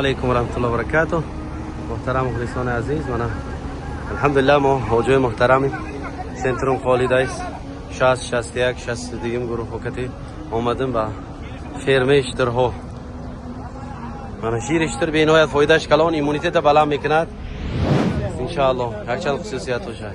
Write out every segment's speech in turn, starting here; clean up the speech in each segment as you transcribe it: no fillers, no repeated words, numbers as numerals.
علیکم و رحمت الله و برکاته. محترم مخلصان عزیز، من الحمدلله ما حوجه محترمی سنترم خالیدایس 60 61 62 گروه حکتی اومدم با فرمه اشترها. من شیر اشتر به نهایت فایدهش کلان ایمونیته تا بالا میکند ان شاء الله. هرچند خصوصیات باشه.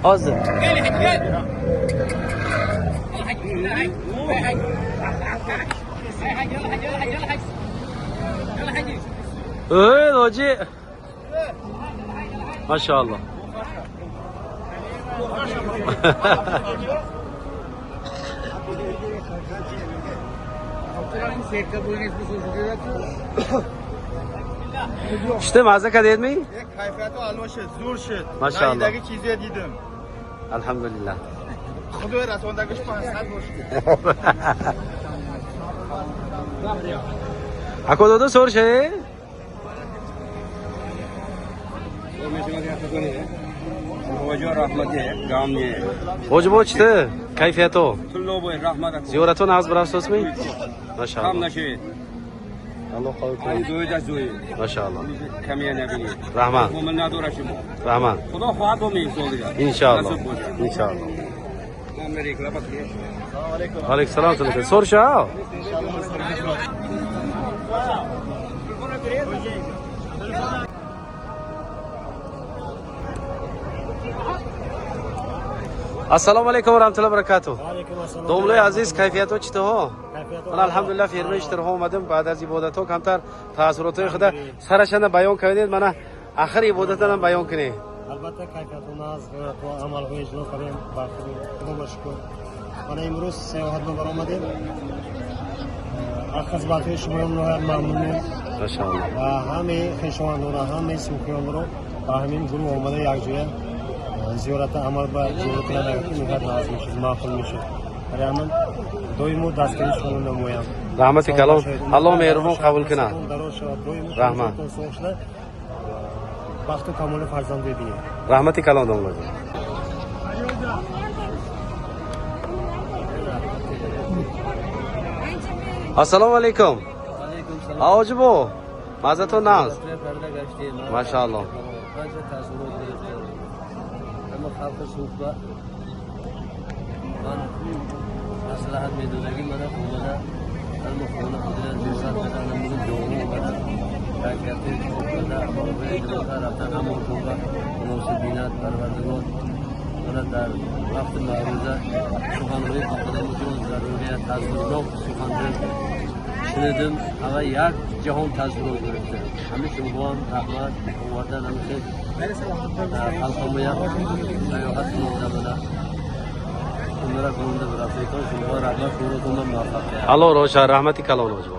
حاضر ايه دوجي ما شاء الله. İşte mağaza kadar mi? Kayfiyatı almışız, zor şut. Maşallah. Dağdaki çiziye dedim. Elhamdülillah. Xudoy rasondagi şpansat boş. Akododa sor şey. Hoca rahmeti, gamni. Hoca boçtu. Kayfiyato. Tullo boy rahmat. Ziyoratun az bıraksos mi? Maşallah. Tam naşe. Allah Ay korusun. zoy da zoy. Maşallah. Kamiye nebini. Rahman. Momen nadorashim. Rahman. Xudo xohlab bo'lmaydi so'liga. İnşallah. İnşallah. Amerika bakıyor. Aleykümselam. Sor şey. Assalomu alaykum va rahmatullohi va barakatuh. Domloy aziz, kayfiyat o'chdi ho. Mana alhamdulillah firma ishtirho omadim بعد از ibodat ho kamtar taassurotoy xudo sarashana bayon kardid. Mana axir ibodatdan ham bayon kine. البته کیفیت‌وناز و عمل و اجرا کردیم با خدا شکر. من امروز سیاحت رو برآمدیم. از خدمات شما ممنونم. Maşallah. و همه خویشاوندان را همه سوکیان را با همین گروه آمده یک جای زیارت عمل و زیارت نگاهی می‌کرد لازم میشه معقول میشه. برای همین دویمو دستگیری شما نمویم. Rahmeti kalon. Allah mehriban qabul kina. Rahmat. وقت کامل فرزند ببینیم. Rahmeti kalon domloy. Assalomu alaykum. Aoji bu. Mazatun naz. Maşallah. اما خلق صحبه من مصلحت میدونگی من اومده اما خونه خودم زیاد بدن من جوانی اومده کارکرد شده اما به اجرا رفتن اما خوبه مناسبینات پروردگار من در وقت معروضه سخنگوی خودم جون ضروریه تاثیرناک سخنرانی شنیدم اما یک جهان تاثیرات گرفته همه شما رحمت آوردن همیشه خلقمیا سیاحت کننده بوده اونها کننده بر افریقا شما رحمت شروعتون موفق کرد. Allah roşa rahmeti kalon hoca.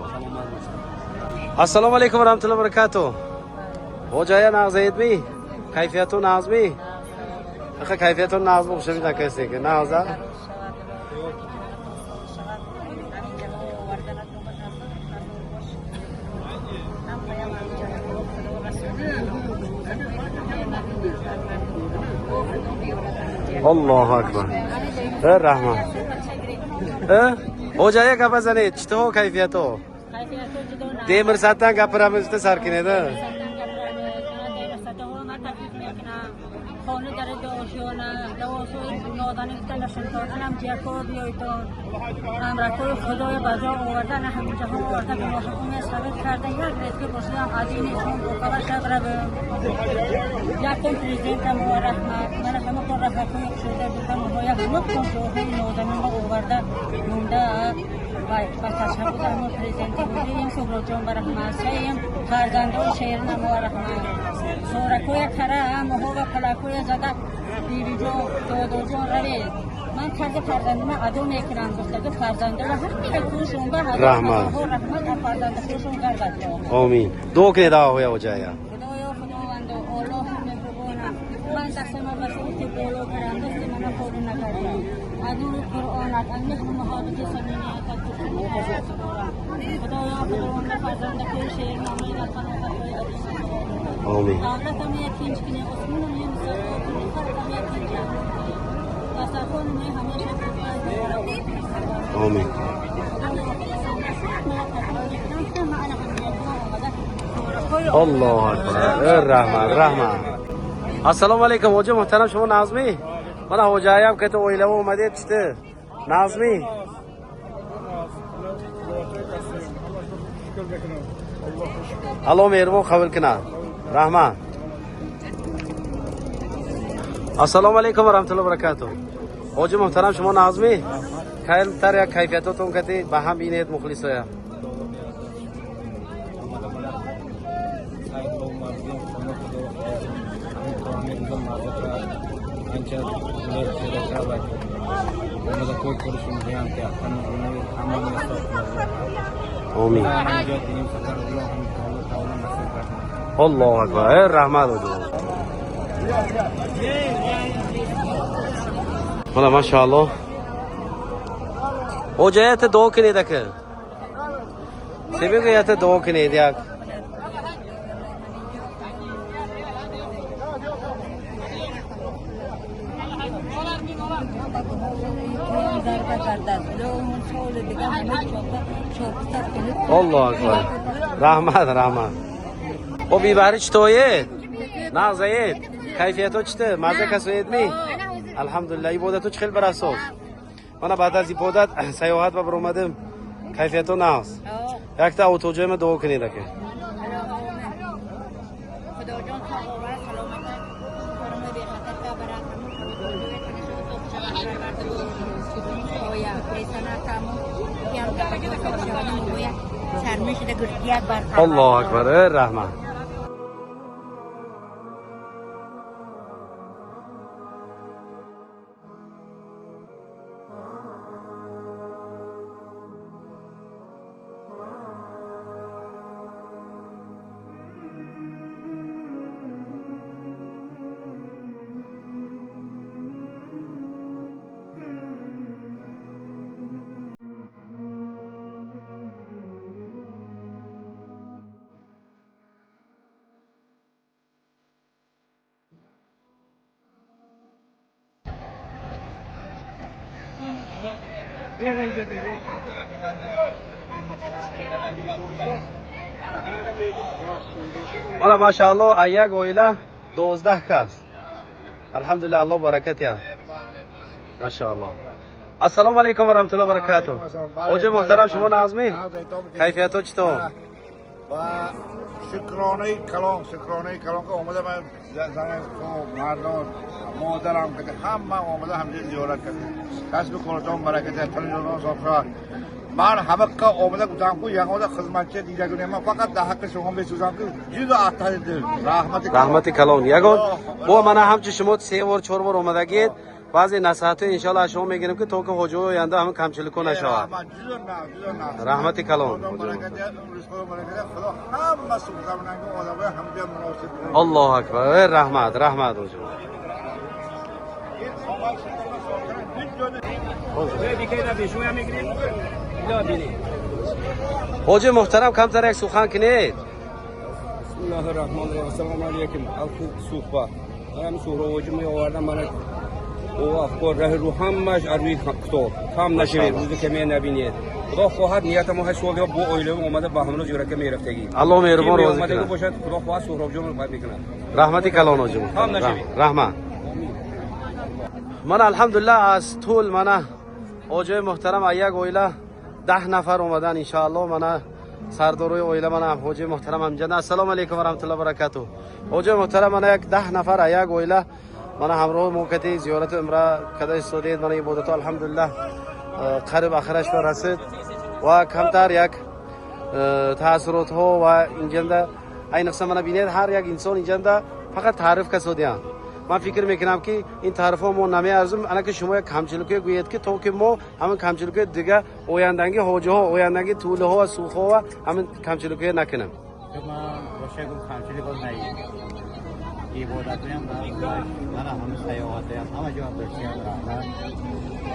Assalomu alaykum va rahmatullohi va barakatuh. Hocaya nagzayet mi? Kayfiyatun naz mi? Akha kayfiyatun naz bu şebi nakase ki naza. Allahu akbar. Rahman. Hocaya kapazane chito kayfiyato. Demir satdan gapiramizda sarkineda. خانه در داشتن دواسو نادان تلاشن کردن هم جیکار بیایتون امرکوی خدای بجا آوردن همه جهان آوردن که محکومی ثابت کرده یک رزقی باشده هم از این چون بکاور شد رو یکم پریزیدنت هم و رحمت من همه کن رفقوی شده دیدم و یک همه کن جوهی نادانی ما آورده مونده و تشکر همه پریزیدنتی بودیم شکر جان برحمت سیم فرزنده و شیرن هم و رحمت رکوی کره مهو و پلاکوی زده بیبی جون دادو جون روی من کرده فرزندم ادو میکنم گفته فرزنده و همین کوشون به رحمت فرزنده کوشون گردد آمین دو که دا ہویا ہو جائے خداوند الله همه بگونم من دست ما بسیاری بولو کرم دست من خود نکردم ادو قرآنت انده محادث سنینیت خداوند فرزنده کوی شیر نامی رفتن و خطوی آمین دولت هم یکینج کنه عثمان هم یه مثال کنه فرق هم یکینج دسترخون هم همیشه آمین الله اکبر رحمان رحمان السلام علیکم حاجی محترم شما نازمی من حاجایم که تو اویلو اومدید چته نازمی الله مهربان قبول کنه رحمان السلام علیکم و رحمت الله و برکاته حاجی محترم شما نازمی خیلی تر یک کیفیتاتون کتی به هم بینید مخلص های آمین الله اکبر رحمت و مالا ماشاءالله حجایت دو کنید که سبی گیت دو کنید یک الله اکبر رحمت رحمت او بیبری چطوریه؟ نه زید کیفیتو چطه؟ مزه کسوید می؟ الحمدلله این بودتو چخیل براساز من بعد از این بودت سیاحت ببر اومدم کیفیتو نه هست یک تا اوتوجه دو کنیده که الله اکبر رحمت والا ماشاءالله ایک اویله 12 کس الحمدلله الله برکت یا ماشاءالله السلام علیکم و رحمت الله و برکاته حاجی محترم شما نازمی کیفیتو چطور و شکرانه کلام که اومده من زن تو مردان مادرم که همه اومده همجوری زیارت کرده کسب کارتان برکت تلویزیون صفرا من همه که اومده گفتم که یک اومده خدمتچی دیگه کنیم من فقط در حق شما بسوزم که جیز احتر دل رحمت کلام یگان با من همچه شما 3 بار 4 بار اومده گید بعضی نصیحت ان شاء الله شما میگیریم که تو که حجو آینده همه کمچلی کنه شود رحمت کلام الله اکبر رحمت رحمت حجو حاجی محترم کمتر یک سخن کنید بسم الله الرحمن الرحیم السلام علیکم الخوب صحبت من سوروجی می آوردم من او افکار ره رو همش روی کتاب کم نشوید روزی که می نبینید خدا خواهد نیت ما هست سوال با اویله اومده با همون جوره که می رفتگی الله مهربان روزی اومده کنه باشد خدا خواهد سهراب جون رو میکنه رحمتی کلام حاجی محترم رحمت من الحمدلله از طول من حاجی محترم یک اویله 10 نفر اومدن ان شاء الله من سرداروی اویله من حاجی محترم همجن السلام علیکم و رحمت الله و برکاته حاجی محترم من یک 10 نفر یک اویله من همراه موقتی زیارت عمره کده استودید من عبادت الحمدلله قریب آخرش رسید و کمتر یک تاثیرات ها و اینجنده این قسم من بینید هر یک انسان اینجنده فقط تعریف کسودیان. من فکر میکنم که این تعریف ها ما نمیارزم. انا که شما یک کمچیلکی گویید که تو که ما همین کمچیلکی دیگه اویندگی حاجه ها اویندگی طوله ها و سوخ ها همین کمچیلکی نکنم. من باشه گفت کمچیلی باز نگید عبادت هم من همه سیاحته هم همه جا بسیار رحمت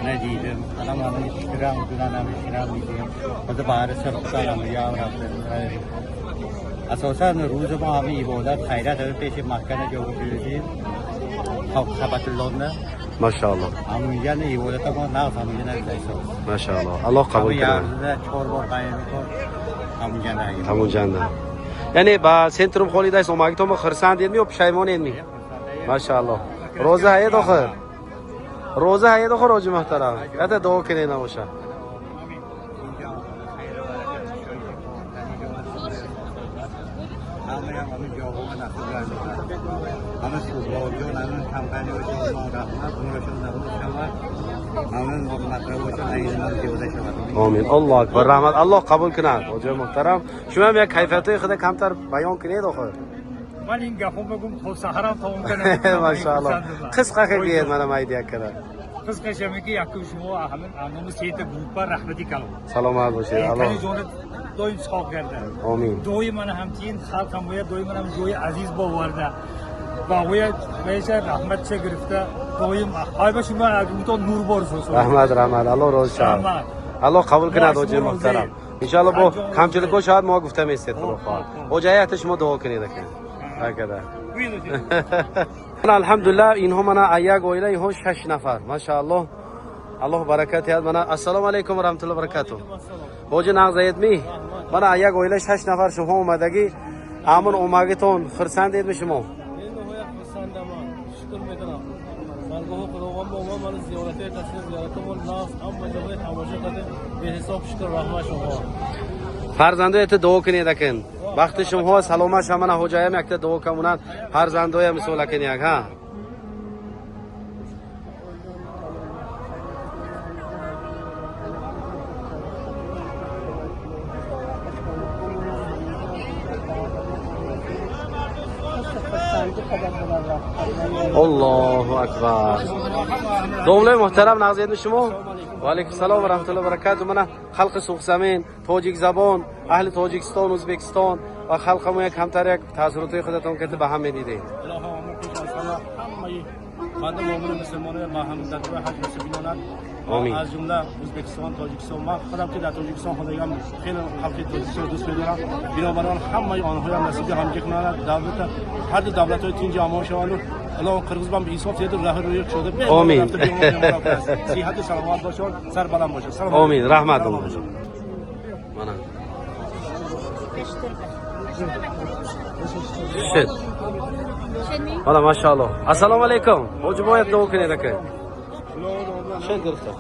ندیدم الان همه اشترام دونن هم اشترام میدیم باز بحر سرخصر هم دیگه هم رفتن اساسا روز ما همه عبادت خیرت همه پیش مکه جا بودیم خبت الله نه ماشاءالله همونجا نه عبادت ما نقص همونجا نه ایسا ماشاءالله الله قبول کنه. چهار بار قایم میکن همونجا نه همونجا نه. یعنی با سنتروم خالی دست اومدی تو خرسند می و پشیمان می. ماشاءالله. روزه هست آخر. روزه هست آخر روز محترم. یاد دعا کنی نموشه. آمین. الله اکبر. رحمت الله قبول کنه. وجه محترم. شما هم یک کیفیتی خود کمتر بیان کنید آخر. من این گفو بگم تا سحرم تمام کنم. ماشاءالله. قصه که بیاد من مایدیا کنه. قصه شما که یک شما همین آنمو سیت گروپ رحمتی کلام. سلامت باشید. الله. دویم ساق کرده. آمین. دوی من همچین خلق هم باید دوی من هم دوی عزیز باورده. با وی میشه رحمت چه گرفته. دویم های به شما تو نور بارسوس. رحمت الله روز شاد. الله قبول کنه وجه محترم. ان شاء الله با کمچلکو شاید ما گفته میستید خدا. وجهیت شما دعا کنید که. هکذا. الحمدلله اینها من یک اویله اینها 6 نفر ماشاءالله. الله برکت یاد من. السلام علیکم و رحمت الله و برکاته. وجه نغزید می من یک اویله 6 نفر شما اومدگی امن اومگتون خرسندید می شما. فرزندایت دعا کنید اکن وقت شما سلامت شما نه حجایم یک دعا کمونن فرزندای مسئول اکن یک ها الله اکبر. دومله محترم نازید شما و علیکم السلام و رحمت الله و برکاته. من خلق سوخ زمین تاجیک زبان اهل تاجیکستان ازبکستان و خلق ما یک همتر یک تاثیرات خودتون که به هم میدیدید. مردم مومن مسلمانان با هم در حج مسلمانان آمین. از جمله ازبکستان تاجیکستان ما خودم که در تاجیکستان خودم خیلی خلق تاجیکستان دوست می‌دارم. بنابراین همه آنها هم نصیب همچنین کنند دولت هر دو دولت‌های تین جامعه شوند. الان قرغیزستان به حساب زیاد راه روی شده. آمین. صحت و سلامت باشون سر بلند باشه. سلام. آمین. رحمت الله باشه. من شد. حالا ماشاءالله. السلام علیکم. موجب باید دعا کنید که. شد گرفته.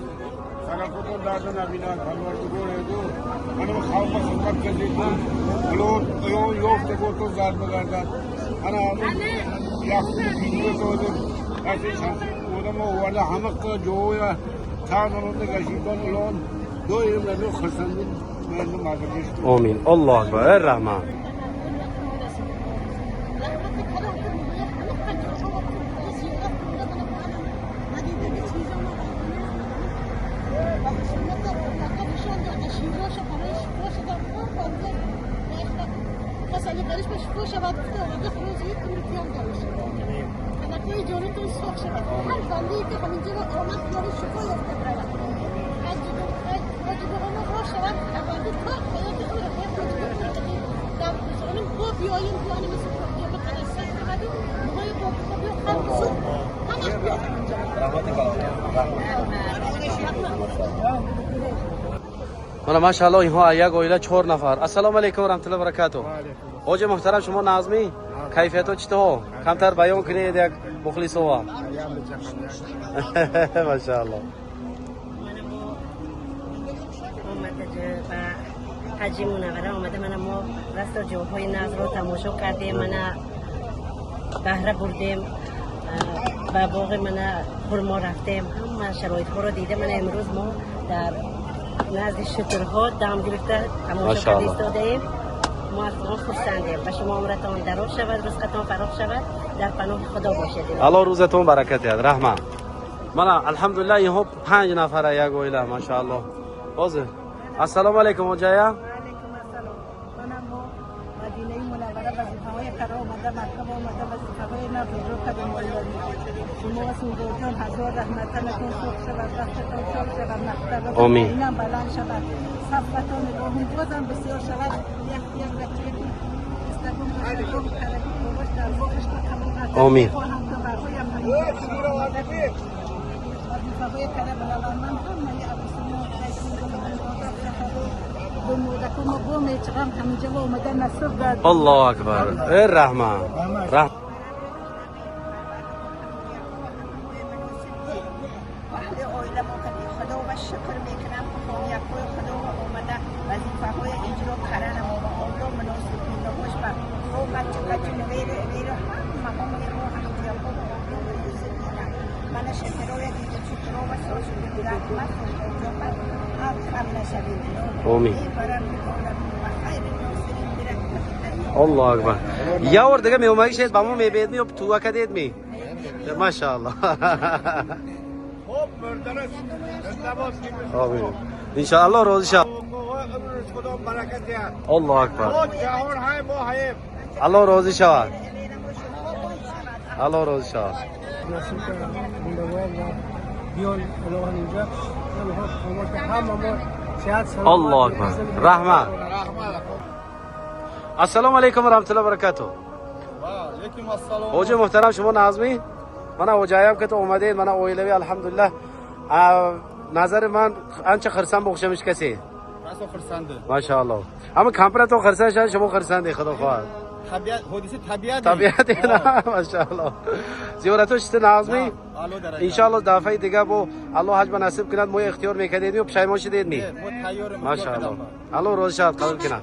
سلامتون دادن نبینان پروردگار دو منو خالق خدمت کردید بلور یو یوفت گوتو زاد بگردن انا یاخت ویدیو سودم اصلا اونم ولا همق جویا کانون نگاشیدن لون دویم لنو خرسندین من ماگیش آمین. الله اکبر. الرحمن. من ماشاءالله اینها یک اویله 4 نفر. السلام علیکم و رحمت الله و برکاته. حاج محترم شما نازمی کیفیت چطور کمتر بیان کنید یک مخلص ها. ماشاءالله. حجی منوره آمده من ما دست جاهای ناز رو تماشا کردیم من بهره بردیم و باغ من خرما رفتیم همه شرایط ها رو دیده. من امروز ما در نزد شترها دم گرفته تماشا کرده ایستاده ایم ما از آن خرسندیم و شما عمرتان دراز شود، رزقتان فراخ شود، در پناه خدا باشید. الله روزتون برکت دهد. رحمت. من الحمدلله اینها 5 نفره یک اویله ماشاءالله. باز السلام علیکم وجایا. مدینه منوره وظیفه‌های کار آمده مکتب آمده وظیفه‌های نفذ رو کردیم شما سوزوجان هزار رحمتتون سوخ شود رختتان شال شود مکتب آمین. اینم بلند شود صفتان روحون بازم بسیار شود یک رکعتی استقام استقام کرده باباش در باقش کمون آمین. وظیفه‌های کار بلند من هم الله اکبر. الرحمن. رحمت. خدا و شکر میکنم که یکوی خدا و اومده وظیفه‌های اجرا کردن و اوضاع مناسب پیدا باش و او بچه غیر مقام رو همینجا من شکرهای دیگه شکرها و سوشی رحمت و هم نشوید آمین. الله اکبر. یا اور دیگه میومدی شد با ما میبید می تو وکدید می ماشاءالله. خوب مردرس نماز آمین ان شاء الله روز شب. خدا برکت دهد. الله اکبر. خود جهان های ما هاییم. الله روزی شود. الله روزی شود. نصیب کردم بیان الله اینجا همه ما صحت سلامت. الله اکبر. رحمت. السلام علیکم و رحمت الله و برکاته. علیکم السلام. اوجه محترم شما نازمی من اوجایم که تو اومدید من اویلوی الحمدلله نظر من انچه خرسان بخشمش کسی راسو خرسنده. ماشاءالله اما کمپر تو خرسان شد شما خرسندی خدا خواهد طبیعت حدیث طبیعت. طبیعت نه ماشاءالله. زیارتو شته نازمی ان شاء الله دفعه دیگه بو الله حج نصیب کند مو اختیار میکنید و پشیمان شدید می ماشاءالله. الله روز شاد قبول کنه.